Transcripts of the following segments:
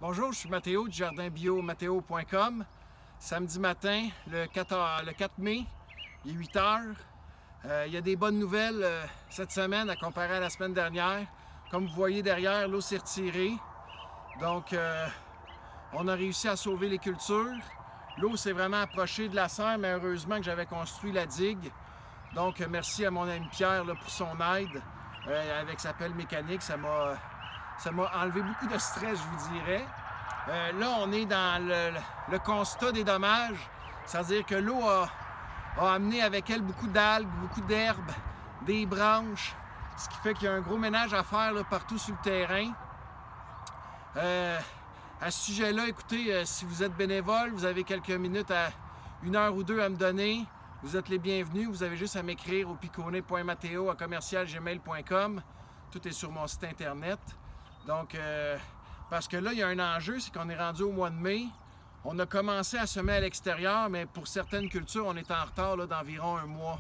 Bonjour, je suis Mathéo du jardin bio matteo.com. Samedi matin, le 4 mai, il est 8 heures. Il y a des bonnes nouvelles cette semaine à comparer à la semaine dernière. Comme vous voyez derrière, l'eau s'est retirée. Donc, on a réussi à sauver les cultures. L'eau s'est vraiment approchée de la serre, mais heureusement que j'avais construit la digue. Donc, merci à mon ami Pierre là, pour son aide avec sa pelle mécanique. Ça m'a enlevé beaucoup de stress, je vous dirais. Là, on est dans le constat des dommages. C'est-à-dire que l'eau a amené avec elle beaucoup d'algues, beaucoup d'herbes, des branches, ce qui fait qu'il y a un gros ménage à faire là, partout sur le terrain. À ce sujet-là, écoutez, si vous êtes bénévole, vous avez quelques minutes, une heure ou deux à me donner, vous êtes les bienvenus. Vous avez juste à m'écrire au picone.mateo@commercialgmail.com. Tout est sur mon site internet. Donc, parce que là, il y a un enjeu, c'est qu'on est rendu au mois de mai. On a commencé à semer à l'extérieur, mais pour certaines cultures, on est en retard d'environ un mois.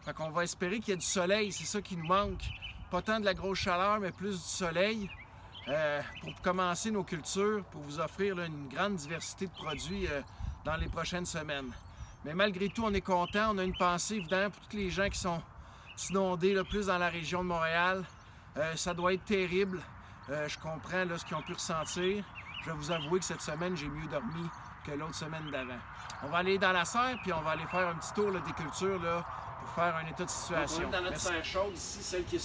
Fait qu'on va espérer qu'il y ait du soleil, c'est ça qui nous manque. Pas tant de la grosse chaleur, mais plus du soleil pour commencer nos cultures, pour vous offrir là, une grande diversité de produits dans les prochaines semaines. Mais malgré tout, on est content. On a une pensée, évidemment, pour tous les gens qui sont inondés, là, plus dans la région de Montréal. Ça doit être terrible. Je comprends là, ce qu'ils ont pu ressentir. Je vais vous avouer que cette semaine, j'ai mieux dormi que l'autre semaine d'avant. On va aller dans la serre, puis on va aller faire un petit tour là, des cultures là, pour faire un état de situation. On est dans notre serre chaude ici, celle qui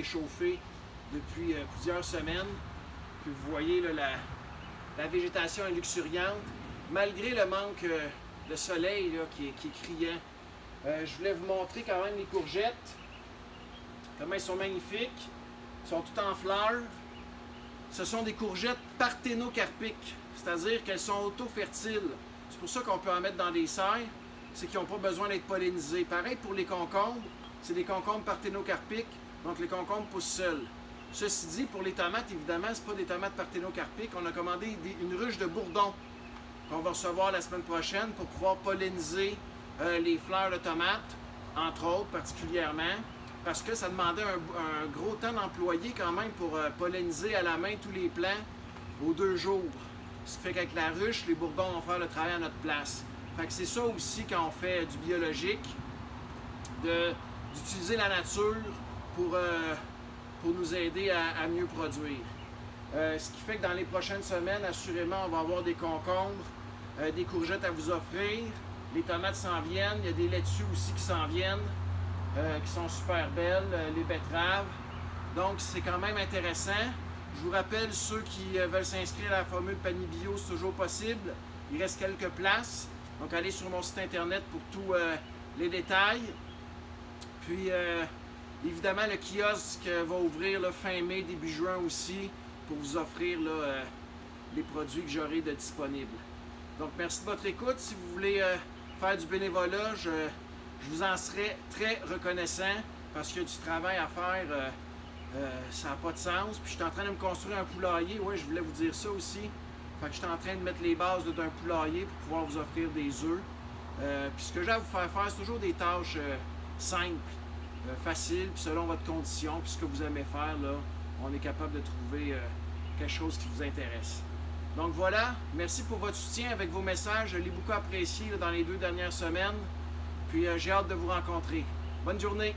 est chauffée depuis plusieurs semaines. Puis vous voyez, là, la végétation est luxuriante, malgré le manque de soleil là, qui est criant. Je voulais vous montrer quand même les courgettes, comment elles sont magnifiques. Elles sont toutes en fleurs. Ce sont des courgettes parthénocarpiques, c'est-à-dire qu'elles sont auto-fertiles. C'est pour ça qu'on peut en mettre dans des serres, c'est qu'ils n'ont pas besoin d'être pollinisés. Pareil pour les concombres, c'est des concombres parthénocarpiques, donc les concombres poussent seuls. Ceci dit, pour les tomates, évidemment, ce n'est pas des tomates parthénocarpiques. On a commandé une ruche de bourdon qu'on va recevoir la semaine prochaine pour pouvoir polliniser les fleurs de tomates, entre autres particulièrement. Parce que ça demandait un gros temps d'employé quand même pour polliniser à la main tous les plants aux 2 jours. Ce qui fait qu'avec la ruche, les bourdons vont faire le travail à notre place. Fait que c'est ça aussi quand on fait du biologique, d'utiliser la nature pour nous aider à mieux produire. Ce qui fait que dans les prochaines semaines, assurément, on va avoir des concombres, des courgettes à vous offrir. Les tomates s'en viennent, il y a des laitues aussi qui s'en viennent. Qui sont super belles, les betteraves. Donc, c'est quand même intéressant. Je vous rappelle, ceux qui veulent s'inscrire à la formule panier bio, c'est toujours possible. Il reste quelques places. Donc, allez sur mon site internet pour tous les détails. Puis, évidemment, le kiosque va ouvrir là, fin mai, début juin aussi, pour vous offrir là, les produits que j'aurai de disponibles. Donc, merci de votre écoute. Si vous voulez faire du bénévolat, je vous en serais très reconnaissant parce qu'il y a du travail à faire, ça n'a pas de sens. Puis je suis en train de me construire un poulailler, oui, je voulais vous dire ça aussi. Fait que je suis en train de mettre les bases d'un poulailler pour pouvoir vous offrir des œufs. Puis ce que j'ai à vous faire faire, c'est toujours des tâches simples, faciles, puis selon votre condition, puis ce que vous aimez faire, là, on est capable de trouver quelque chose qui vous intéresse. Donc voilà, merci pour votre soutien avec vos messages, je l'ai beaucoup apprécié là, dans les 2 dernières semaines. Puis j'ai hâte de vous rencontrer. Bonne journée!